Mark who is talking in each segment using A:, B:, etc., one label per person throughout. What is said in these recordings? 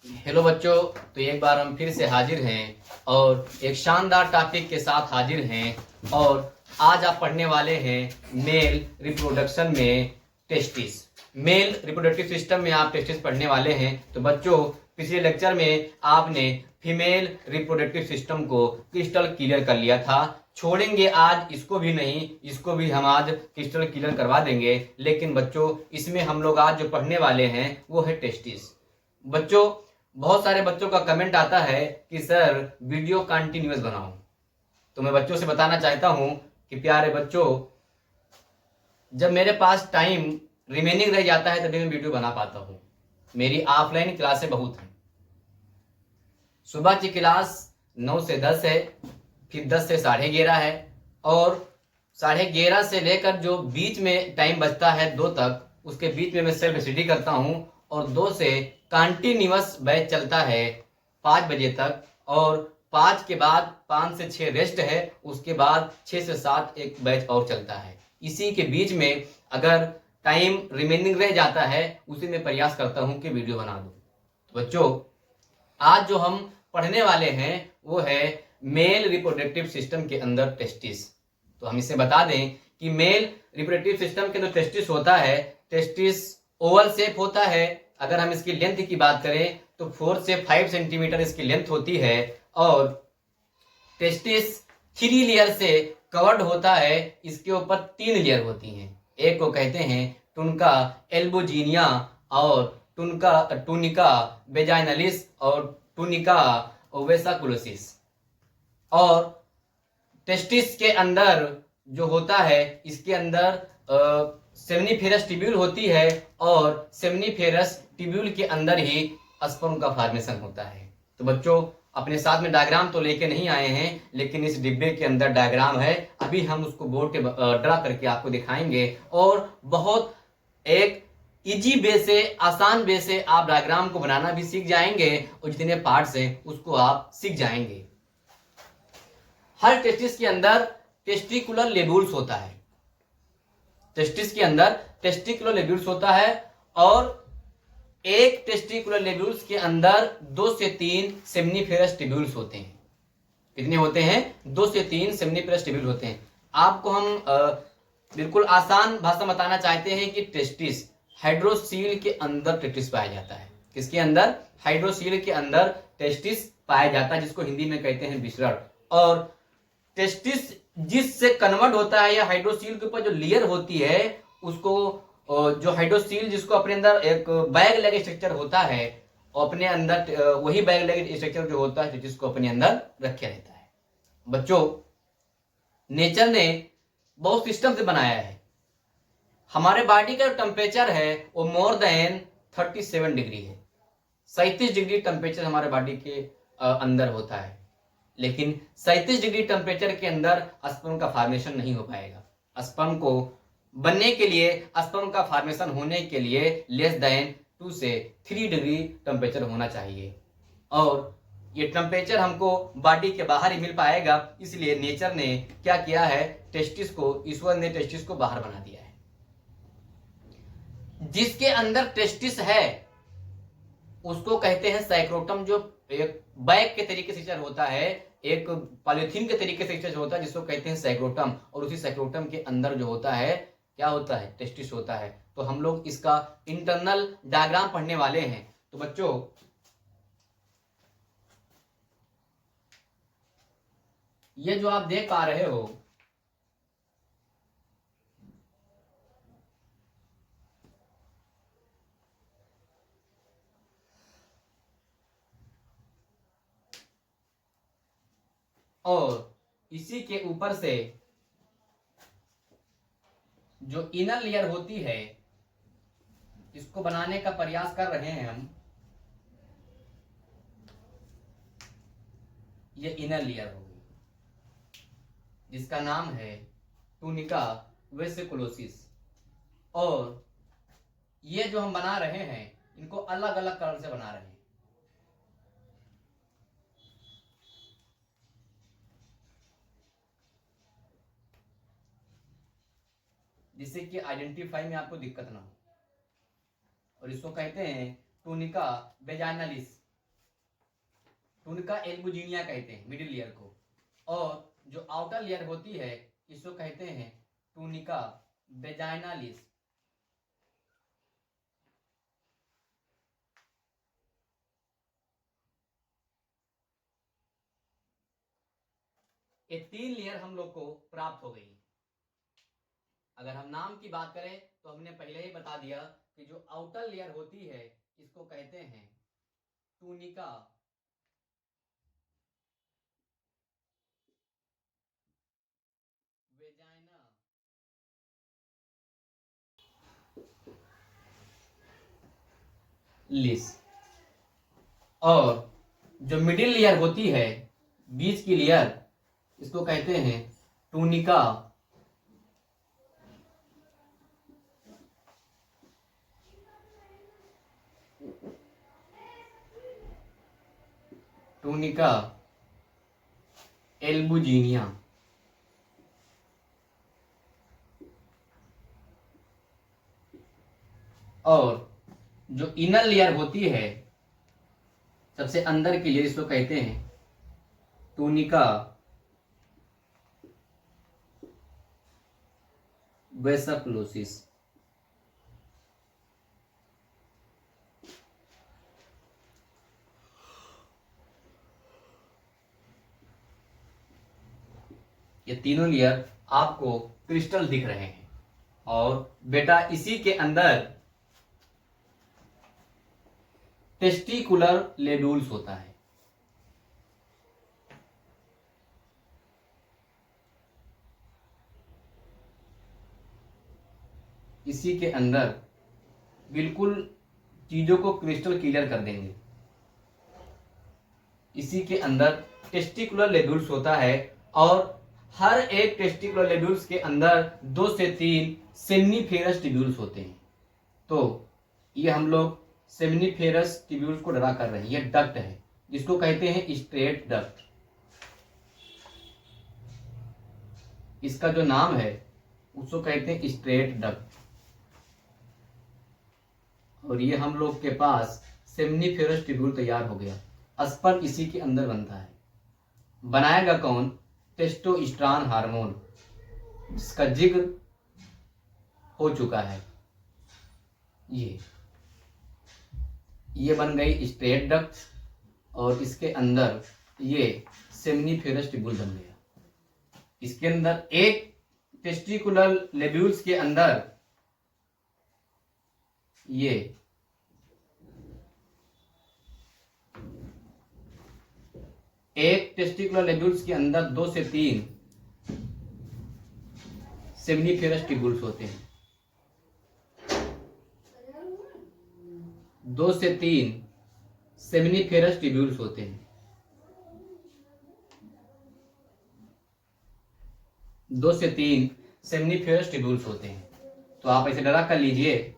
A: Hello बच्चों, तो एक बार हम फिर से हाजिर हैं और एक शानदार टॉपिक के साथ हाजिर हैं। और आज आप पढ़ने वाले हैं मेल रिप्रोडक्शन में टेस्टिस। मेल रिप्रोडक्टिव सिस्टम में आप टेस्टिस पढ़ने वाले हैं। तो बच्चों, पिछले लेक्चर में आपने फीमेल रिप्रोडक्टिव सिस्टम को क्रिस्टल क्लियर कर लिया था। छोड़ेंगे आज इसको भी नहीं, इसको भी हम आज क्रिस्टल क्लियर करवा देंगे। लेकिन बच्चों, इसमें हम लोग आज जो पढ़ने वाले हैं वो है टेस्टिस। बच्चों, बहुत सारे बच्चों का कमेंट आता है कि सर वीडियो कंटिन्यूअस बनाओ। तो मैं बच्चों से बताना चाहता हूं कि प्यारे बच्चों, जब मेरे पास टाइम रिमेनिंग रह जाता है तभी मैं वीडियो बना पाता हूं। मेरी ऑफलाइन क्लासें बहुत हैं। सुबह की क्लास 9 से 10 है, फिर 10 से 11:30 है, और 11:30 से लेकर जो बीच में टाइम बचता है 2 तक, उसके बीच में मैं सेल्फ स्टडी करता हूं। और 2 से कंटिन्यूअस बैच चलता है 5 बजे तक, और 5 के बाद 5 से 6 रेस्ट है। उसके बाद 6 से 7 एक बैच और चलता है। इसी के बीच में अगर टाइम रिमेनिंग रह जाता है, उसी में प्रयास करता हूं कि वीडियो बना दूं। तो बच्चों, आज जो हम पढ़ने वाले हैं वो है मेल रिप्रोडक्टिव सिस्टम के अंदर टेस्टिस। तो हम इसे बता दें कि मेल रिप्रोडक्टिव सिस्टम के अंदर टेस्टिस होता है। टेस्टिस ओवल शेप होता है। अगर हम इसकी लेंथ की बात करें तो 4 से 5 सेंटीमीटर इसकी लेंथ होती है। और टेस्टिस 3 लेयर से कवर्ड होता है। इसके ऊपर 3 लेयर होती हैं। एक को कहते हैं टुनका एल्बोजीनिया, और टूनिका वेजाइनलिस, और टूनिका वेसाकुलोसिस। और टेस्टिस के अंदर जो होता है, इसके अंदर सेमनीफेरस ट्यूब्यूल होती है, और सेमनीफेरस ट्यूब्यूल के अंदर ही स्पर्म का फॉर्मेशन होता है। तो बच्चों, अपने साथ में डायग्राम तो लेके नहीं आए हैं, लेकिन इस डिब्बे के अंदर डायग्राम है। अभी हम उसको बोर्ड पे ड्रा करके आपको दिखाएंगे, और बहुत एक इजी वे से, आसान वे से आप डायग्राम को बनाना भी सीख जाएंगे, और जितने पार्ट्स हैं उसको आप सीख जाएंगे। हर टेस्टिस के अंदर टेस्टिकुलर लेब्यूल्स होता है। टेस्टिस के अंदर टेस्टिकुलर लेब्यूल्स होता है, और एक टेस्टिकुलर लेब्यूल्स के अंदर 2 से 3 सेमनीफेरस ट्यूब्यूल्स होते हैं। कितने होते हैं? 2 से 3 सेमनीफेरस ट्यूब्यूल होते हैं। आपको हम बिल्कुल आसान भाषा में बताना चाहते हैं कि टेस्टिस हाइड्रोसील के अंदर टेस्टिस पाया जाता है। किसके अंदर? हाइड्रोसील के अंदर टेस्टिस पाया जाता है, जिसको हिंदी में कहते हैं विसरण। और टेस्टिस जिससे कन्वर्ट होता है, या हाइड्रोसील के ऊपर जो लेयर होती है उसको, जो हाइड्रोसील जिसको अपने अंदर एक बैग लेग स्ट्रक्चर होता है, अपने अंदर वही बैग लेग स्ट्रक्चर जो होता है जिसको अपने अंदर रखे रहता है। बच्चों, नेचर ने बहुत सिस्टम से बनाया है। हमारे बॉडी का टेम्परेचर है वो मोर देन 37 डिग्री है। 37 डिग्री टेम्परेचर हमारे बॉडी के अंदर होता है। लेकिन 37 डिग्री टेम्परेचर के अंदर स्पर्म का फॉर्मेशन नहीं हो पाएगा। स्पर्म को बनने के लिए, स्पर्म का फॉर्मेशन होने के लिए लेस देन 2 से 3 डिग्री टेम्परेचर होना चाहिए। और ये टेम्परेचर हमको बॉडी के बाहर ही मिल पाएगा। इसलिए नेचर ने क्या किया है, टेस्टिस को, ईश्वर ने टेस्टिस को बाहर बना दिया है। जिसके अंदर टेस्टिस है उसको कहते हैं साइक्रोटम, जो एक बैग के तरीके से होता है, एक पॉलिथीन के तरीके से होता है, जिसको कहते हैं साइक्रोटम। और उसी साइक्रोटम के अंदर जो होता है, क्या होता है? टेस्टिस होता है। तो हम लोग इसका इंटरनल डायग्राम पढ़ने वाले हैं। तो बच्चों, ये जो आप देख पा रहे हो, और इसी के ऊपर से जो इनर लेयर होती है, इसको बनाने का प्रयास कर रहे हैं हम। ये इनर लेयर होगी, जिसका नाम है टूनिका वेसिकुलोसिस। और ये जो हम बना रहे हैं, इनको अलग अलग कलर से बना रहे हैं। जिससे कि आइडेंटिफाई में आपको दिक्कत ना हो। और इसको कहते हैं टूनिका वेजाइनलिस। टूनिका एल्बुजिनिया कहते हैं मिडिल लेयर को, और जो आउटर लेयर होती है इसको कहते हैं टूनिका वेजाइनालिस। ये 3 लेयर हम लोग को प्राप्त हो गई। अगर हम नाम की बात करें तो हमने पहले ही बता दिया कि जो आउटर लेयर होती है इसको कहते हैं टूनिका वेजाइना लिस, और जो मिडिल लेयर होती है बीच की लेयर इसको कहते हैं टूनिका टूनिका एल्बुजिनिया। और जो इनर लेयर होती है सबसे अंदर की लेयर इसको कहते हैं टूनिका वेसकुलोसिस। ये तीनों लेयर आपको क्रिस्टल दिख रहे हैं, और बेटा इसी के अंदर टेस्टिकुलर लेड्यूल्स होता है। इसी के अंदर बिल्कुल चीजों को क्रिस्टल क्लियर कर देंगे। इसी के अंदर टेस्टिकुलर लेड्यूल्स होता है, और हर एक टेस्टिकुलर लेड्यूल्स के अंदर 2 से 3 सेमिनिफेरस ट्यूब्यूल्स होते हैं। तो ये हम लोग सेमिनिफेरस ट्यूब्यूल्स को ड्रा कर रहे हैं। ये डक्ट है जिसको कहते हैं स्ट्रेट डक्ट। इसका जो नाम है उसको कहते हैं स्ट्रेट डक्ट। और ये हम लोग के पास सेमिनिफेरस ट्यूब्यूल तैयार हो गया। स्पर्म इसी के अंदर बनता है। बनाएगा कौन? टेस्टोस्टेरोन हार्मोन, जिसका जिक्र हो चुका है। ये बन गई स्ट्रेट डक्ट, और इसके अंदर ये सेमिनिफेरस ट्यूब्यूल बन गया। इसके अंदर एक टेस्टिकुलर लेब्यूल्स के अंदर ये एक टेस्टिकुलर लेब्यूल्स के अंदर 2 से 3 सेमिनिफेरस ट्यूब्यूल्स होते हैं। 2 से 3 सेमिनिफेरस ट्यूब्यूल्स होते हैं। 2 से 3 सेमिनिफेरस ट्यूब्यूल्स होते हैं। तो आप ऐसे ड्रा कर लीजिए।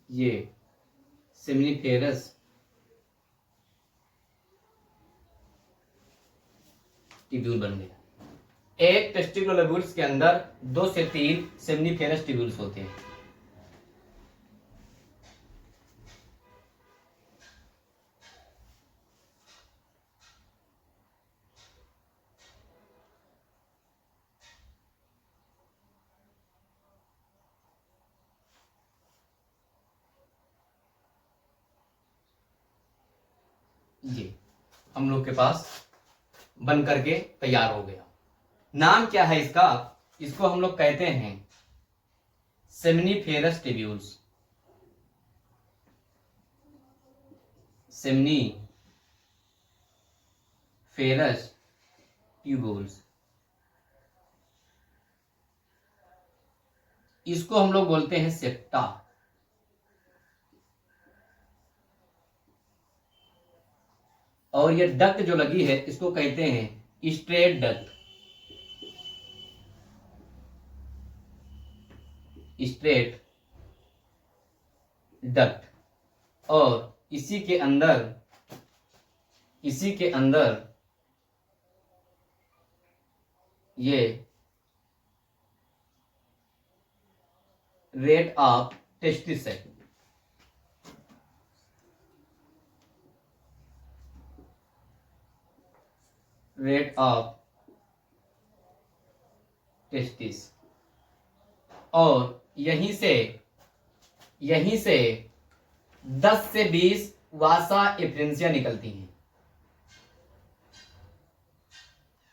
A: ये सेमिनिफेरस ट्यूब्यूल बन गया। एक टेस्टिकुलर लेब्यूल्स के अंदर 2 से 3 सेमिनिफेरस ट्यूब्यूल्स होते हैं। ये हम लोग के पास बन करके तैयार हो गया। नाम क्या है इसका? इसको हम लोग कहते हैं सेमिनिफेरस ट्यूब्यूल्स। सेमिनिफेरस ट्यूब्यूल्स, इसको हम लोग बोलते हैं सेप्टा। और ये डक्ट जो लगी है इसको कहते हैं स्ट्रेट डक्ट। Straight duct. और इसी के अंदर ये रेट ऑफ टेस्टिस है। रेट ऑफ टेस्टिस, और यहीं से 10 से 20 वासा एफरेंसिया निकलती हैं।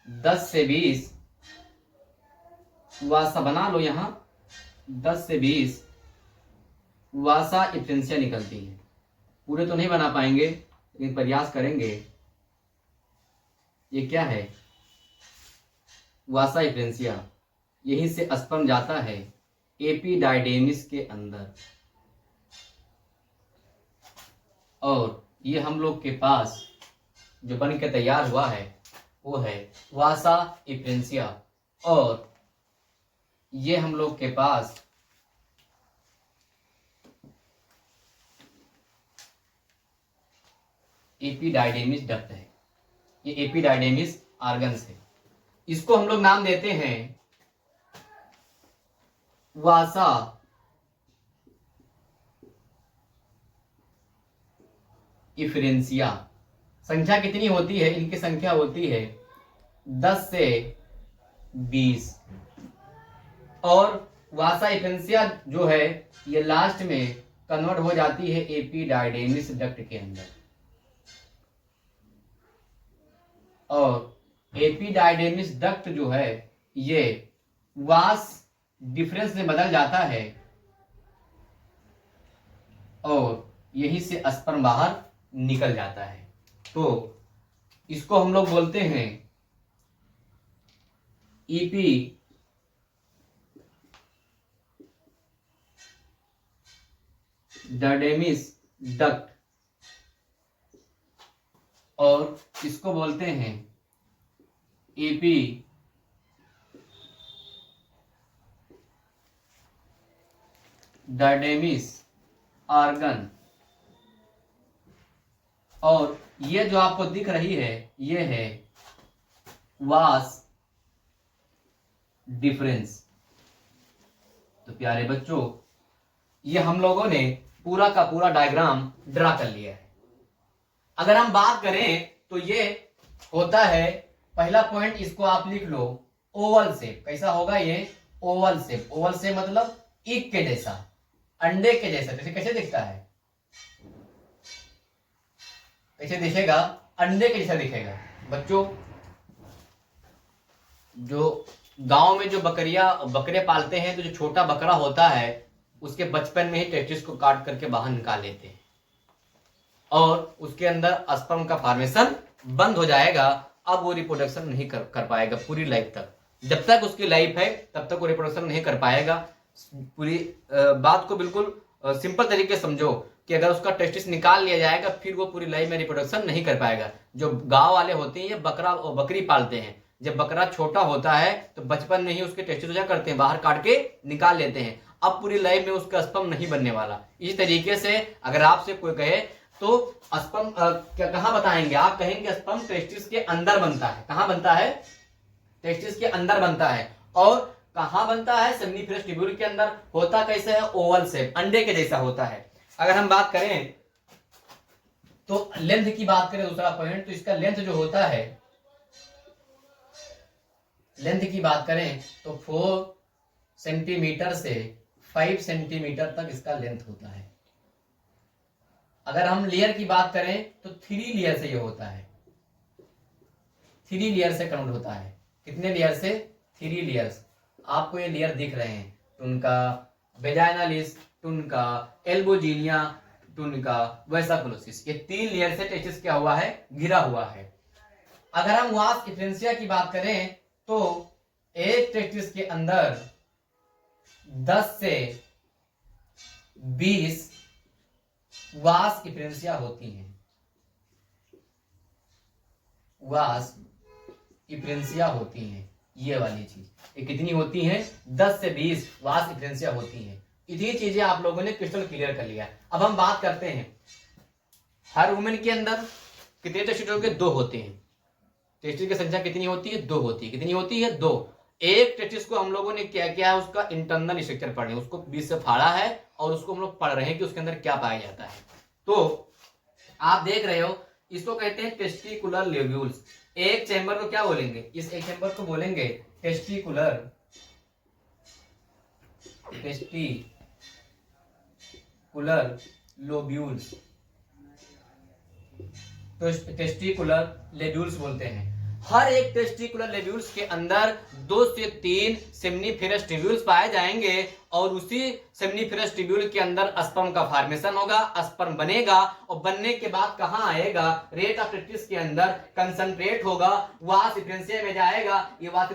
A: 10 से 20 वासा बना लो, यहां 10 से 20 वासा एफरेंसिया निकलती हैं। पूरे तो नहीं बना पाएंगे लेकिन प्रयास करेंगे। ये क्या है? वासा एफरेंसिया। यहीं से स्पर्म जाता है एपिडाइडेमिस के अंदर, और ये हम लोग के पास जो बन के तैयार हुआ है वो है वासा एफरेंसिया, और ये हम लोग के पास एपिडाइडेमिस डक्ट है। ये एपिडाइडेमिस ऑर्गन्स है। इसको हम लोग नाम देते हैं वासा एफरेंसिया। संख्या कितनी होती है? इनकी संख्या होती है 10 से 20, और वासा एफरेंसिया जो है ये लास्ट में कन्वर्ट हो जाती है एपिडाइडेमिस डक्ट के अंदर, और एपिडाइडेमिस डक्ट जो है ये वास डिफरेंस में बदल जाता है, और यहीं से स्पर्म बाहर निकल जाता है। तो इसको हम लोग बोलते हैं एपिडाइडेमिस डक्ट, और इसको बोलते हैं एपिडाइडेमिस ऑर्गन। और ये जो आपको दिख रही है ये है वास डिफरेंस। तो प्यारे बच्चों, ये हम लोगों ने पूरा का पूरा डायग्राम ड्रा कर लिया है। अगर हम बात करें तो ये होता है पहला पॉइंट, इसको आप लिख लो ओवल शेप। कैसा होगा ये? Oval shape. ओवल शेप मतलब ईक के जैसा, अंडे के जैसा। जैसे कैसे दिखता है? कैसे दिखेगा? अंडे के जैसा दिखेगा। बच्चों, जो गांव में जो बकरे पालते हैं तो जो छोटा बकरा होता है उसके बचपन में ही टेस्टिस को काट करके बाहर निकाल लेते हैं, और उसके अंदर स्पर्म का फॉर्मेशन बंद हो जाएगा। अब वो रिप्रोडक्शन नहीं कर पाएगा पूरी लाइफ तक। जब तक उसकी लाइफ है तब तक वो रिप्रोडक्शन नहीं कर पाएगा। पूरी बात को बिल्कुल सिंपल तरीके से समझो कि अगर उसका टेस्टिस निकाल लिया जाएगा फिर वो पूरी लाइफ में रिप्रोडक्शन नहीं कर पाएगा। जो गांव वाले होते हैं ये बकरा और बकरी पालते हैं। जब बकरा छोटा होता है तो बचपन में ही उसके टेस्टिस क्या करते हैं? बाहर काट के निकाल लेते हैं। अब पूरी लाइफ में उसका स्पर्म नहीं बनने वाला। इसी तरीके से अगर आपसे कोई कहे तो स्पर्म क्या कहाँ बताएंगे? आप कहेंगे स्पर्म टेस्टिस के अंदर बनता है। कहाँ बनता है? टेस्टिस के अंदर बनता है। और कहाँ बनता है? सेमिनिफरस ट्यूब्यूल के अंदर। होता कैसे है? ओवल शेप, अंडे के जैसा होता है। अगर हम बात करें तो लेंथ की बात करें, दूसरा पॉइंट, तो इसका लेंथ जो होता है, लेंथ की बात करें तो 4 सेंटीमीटर से 5 सेंटीमीटर तक इसका लेंथ होता है। अगर हम लेयर की बात करें तो 3 लेयर से ये होता है। 3 लेयर से कन्वर्ट होता है। कितने लेयर से? 3 लेयर्स। आपको ये लेयर दिख रहे हैं, टुनका, वेजाइनालिस, टुनका, एल्बोजीनिया, टुनका, वेसाकुलोसिस। ये 3 लेयर से टेस्टिस क्या हुआ है? घिरा हुआ है। अगर हम वास एफरेंसिया की बात करें तो एक टेस्टिस के अंदर 10 से 20 वास एफरेंसिया होती हैं। वास एफरेंसिया होती हैं। ये वाली चीज ये कितनी होती हैं? 10 से 20 वास एफरेंसिया होती हैं। इतनी चीजें आप लोगों ने क्रिस्टल क्लियर कर लिया। अब हम बात करते हैं हर वुमेन के अंदर कितने टेस्टिस होंगे? 2 होते हैं। टेस्टिस की संख्या कितनी होती है? 2 होती है। कितनी होती है? 2। एक टेस्टिस को हम लोगों ने क्या किया है, उसका इंटरनल स्ट्रक्चर पढ़े, उसको बीच से फाड़ा है और उसको हम लोग पढ़ रहे हैं कि उसके अंदर क्या पाया जाता है। तो आप देख रहे हो, इसको कहते हैं टेस्टिकुलर लोब्यूल्स। एक चैम्बर को क्या बोलेंगे? इस एक चैम्बर को बोलेंगे टेस्टिकुलर लोब्यूल्स। तो टेस्टिकुलर लेब्यूल्स बोलते हैं। हर एक टेस्टिकुलर लेब्यूल्स के अंदर 2 से 3 सेमनीफेरस ट्यूब्यूल्स पाए जाएंगे और उसी सेमनीफेरस ट्यूब्यूल के अंदर स्पर्म का फॉर्मेशन होगा, स्पर्म बनेगा और बनने के बाद कहां आएगा? रेट ऑफ टेस्टिस के अंदर कंसंट्रेट होगा, वास डिफरेंशिया में जाएगा। ये वास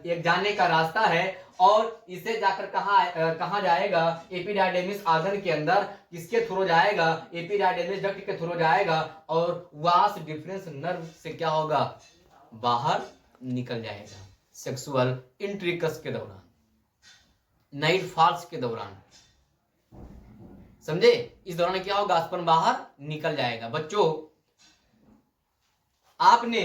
A: एक जाने का रास्ता है और इसे जाकर कहां जाएगा? एपिडायडेमिस आर्गन के अंदर। किसके थ्रू जाएगा? एपिडायडेमिस डक्ट के थ्रू जाएगा और वास डिफरेंस नर्व से क्या होगा? बाहर निकल जाएगा सेक्सुअल इंटरकोर्स के दौरान, नाइट फॉल्स के दौरान। समझे? इस दौरान क्या होगा? स्पर्म बाहर निकल जाएगा। बच्चों, आपने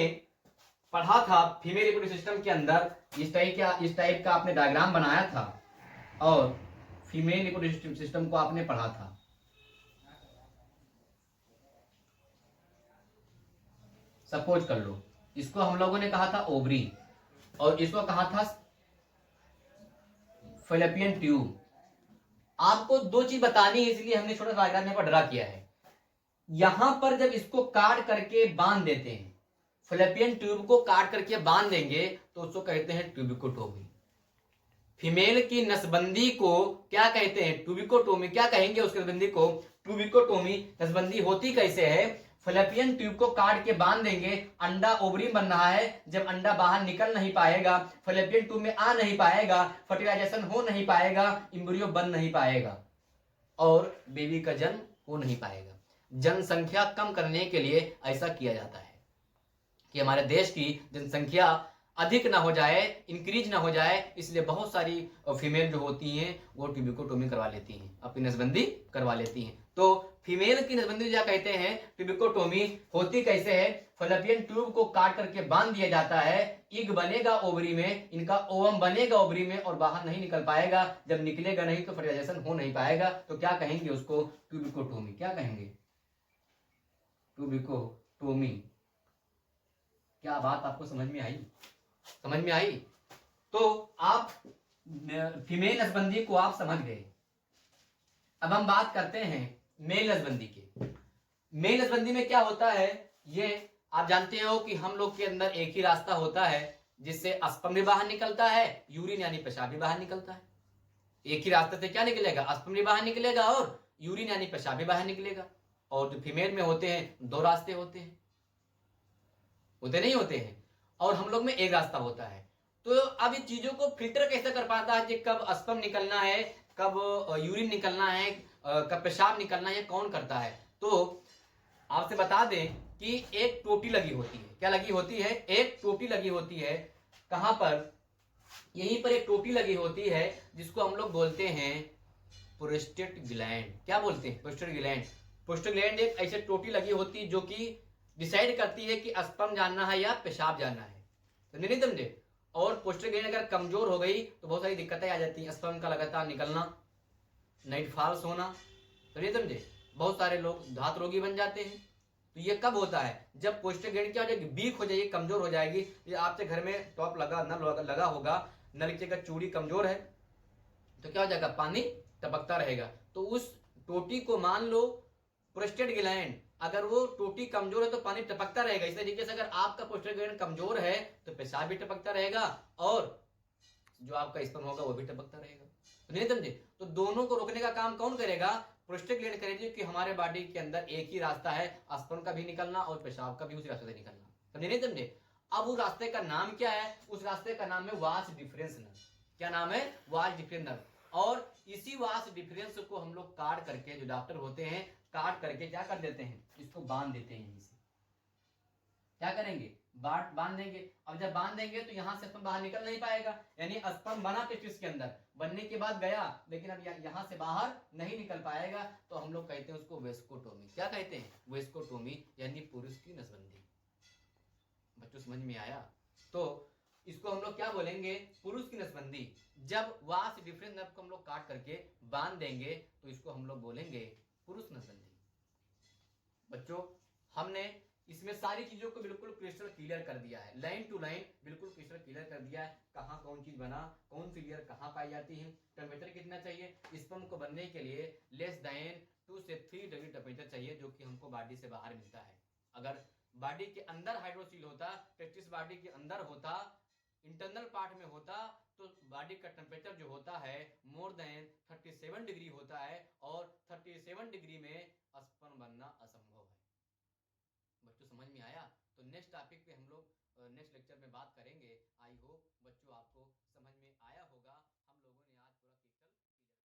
A: पढ़ा था फीमेल रिप्रोडक्टिव सिस्टम के अंदर इस टाइप का आपने डायग्राम बनाया था और फीमेल रिप्रोडक्टिव सिस्टम को आपने पढ़ा था। सपोज कर लो, इसको हम लोगों ने कहा था ओवरी और इसको कहा था फैलोपियन ट्यूब। आपको 2 चीज बतानी है, इसलिए हमने छोटा सा डायग्राम पर ड्रा किया है। यहां पर जब इसको काट करके बांध देते हैं, फैलोपियन ट्यूब को काट करके बांध देंगे तो उसको कहते हैं ट्यूबिकोटोमी। फीमेल की नसबंदी को क्या कहते हैं? ट्यूबिकोटोमी। क्या कहेंगे उसकी नसबंदी को? ट्यूबिकोटोमी। नसबंदी होती कैसे है? फैलोपियन ट्यूब को काट के बांध देंगे, अंडा ओवरी बन रहा है, जब अंडा बाहर निकल नहीं पाएगा, फैलोपियन ट्यूब में आ नहीं पाएगा, फर्टिलाइजेशन हो नहीं पाएगा, एम्ब्रियो बन नहीं पाएगा और बेबी का जन्म हो नहीं पाएगा। जनसंख्या कम करने के लिए ऐसा किया जाता है कि हमारे देश की जनसंख्या अधिक ना हो जाए, इंक्रीज ना हो जाए, इसलिए बहुत सारी फीमेल जो होती हैं वो ट्यूबिकोटोमी करवा लेती हैं, अपनी नसबंदी करवा लेती हैं। तो फीमेल की नसबंदी क्या कहते हैं? ट्यूबिकोटोमी। होती कैसे है? फैलोपियन ट्यूब को काट करके बांध दिया जाता है, इग बनेगा ओवरी में, इनका ओवम बनेगा ओवरी में और बाहर नहीं निकल पाएगा। जब निकलेगा नहीं तो फर्टिलाइजेशन हो नहीं पाएगा, तो क्या कहेंगे उसको? ट्यूबिकोटोमी। क्या कहेंगे? ट्यूबिकोटोमी। क्या बात आपको समझ में आई? समझ में आई? तो आप फीमेल नसबंदी को आप समझ गए। अब हम बात करते हैं मेल नसबंदी की। मेल नसबंदी में क्या होता है? ये आप जानते हो कि हम लोग के अंदर एक ही रास्ता होता है जिससे स्पर्म भी बाहर निकलता है, यूरिन यानी पेशाब भी बाहर निकलता है। एक ही रास्ते से क्या निकलेगा? स्पर्म भी बाहर निकलेगा और यूरिन यानी पेशाब भी बाहर निकलेगा। और जो फीमेल में होते हैं 2 रास्ते होते हैं, होते नहीं होते हैं, और हम लोग में एक रास्ता होता है। तो अब इन चीजों को फिल्टर कैसे कर पाता है कि कब स्पर्म निकलना है, कब यूरिन निकलना है, कब पेशाब निकलना है, कौन करता है? तो आपसे बता दें कि एक टोटी लगी होती है। क्या लगी होती है? एक टोटी लगी होती है। कहां पर? यहीं पर एक टोटी लगी होती है जिसको हम लोग बोलते हैं प्रोस्टेट ग्लैंड। क्या बोलते हैं? Prostate gland. प्रोस्टेट ग्लैंड एक ऐसी टोटी लगी होती है जो कि डिसाइड करती है कि स्पर्म जानना है या पेशाब जानना है। समझे नहीं समझे? और प्रोस्टेट ग्लैंड अगर कमजोर हो गई तो बहुत सारी दिक्कतें आ जाती हैं, स्पर्म का लगातार निकलना, नाइट फॉल्स होना। समझे समझे? बहुत सारे लोग धात रोगी बन जाते हैं। तो ये कब होता है? जब प्रोस्टेट ग्लैंड क्या हो जाएगी? वीक हो जाएगी, कमजोर हो जाएगी। ये आपके घर में टॉप नल लगा होगा, नल की अगर चूड़ी कमजोर है तो क्या हो जाएगा? पानी टपकता रहेगा। तो उस टोटी को मान लो प्रोस्टेट ग्लैंड, अगर वो टोटी कमजोर है तो पानी टपकता रहेगा। इसी तरीके से अगर आपका प्रोस्टेट ग्लैंड कमजोर है तो पेशाब भी टपकता रहेगा और जो आपका स्पर्म होगा वो भी टपकता रहेगा। तो नहीं समझे? तो दोनों को रोकने का काम कौन करेगा? प्रोस्टेट ग्लैंड करेगी, कि हमारे बॉडी के अंदर एक ही रास्ता है, स्पर्म का भी निकलना और पेशाब का भी उसी रास्ते से निकलना। समझे नहीं समझे? अब उस रास्ते का नाम क्या है? उस रास्ते का नाम है वास डिफरेंस नर्व। क्या नाम है? Vas deferens nerve. और इसी वास डिफरेंस को हम लोग काट करके, जो डॉक्टर होते हैं काट करके क्या कर देते हैं? इसको बांध देते हैं। यहीं से क्या करेंगे? बांध देंगे। अब जब बांध देंगे तो यहां से स्पर्म बाहर निकल नहीं पाएगा, यानी स्पर्म बना टेस्टिस के अंदर, बनने के बाद गया लेकिन अब यहां से बाहर नहीं निकल पाएगा, तो हम लोग कहते हैं उसको वेस्कोटोमी। क्या कहते हैं? वेस्कोटोमी, यानी पुरुष की नसबंदी। बच्चों समझ में आया? तो इसको हम लोग क्या बोलेंगे? पुरुष की नसबंदी। जब वहां से डिफरेंट नर्व को हम लोग काट करके बांध देंगे तो इसको हम लोग बोलेंगे पुरुष नसबंदी। बच्चों हमने इसमें सारी चीजों को बिल्कुल क्रिस्टल क्लियर कर दिया है, लाइन टू लाइन बिल्कुल क्रिस्टल क्लियर कर दिया है। कहां कौन चीज बना, कौन सी लेयर कहां पाई जाती है, टेम्परेचर कितना चाहिए स्पर्म को बनने के लिए, लेस देन 2 से 3 डिग्री टेम्परेचर चाहिए, जो कि हमको बॉडी से बाहर मिलता है। अगर बॉडी के अंदर हाइड्रोसील होता, टेस्टिस बॉडी के अंदर होता, इंटरनल पार्ट में होता, तो बॉडी का टेम्परेचर जो होता है मोर देन 37 डिग्री होता है, और 37 डिग्री में स्पर्म बनना असंभव है। बच्चों समझ में आया? तो नेक्स्ट टॉपिक पे हम लोग नेक्स्ट लेक्चर में बात करेंगे। आई होप बच्चों आपको समझ में आया होगा।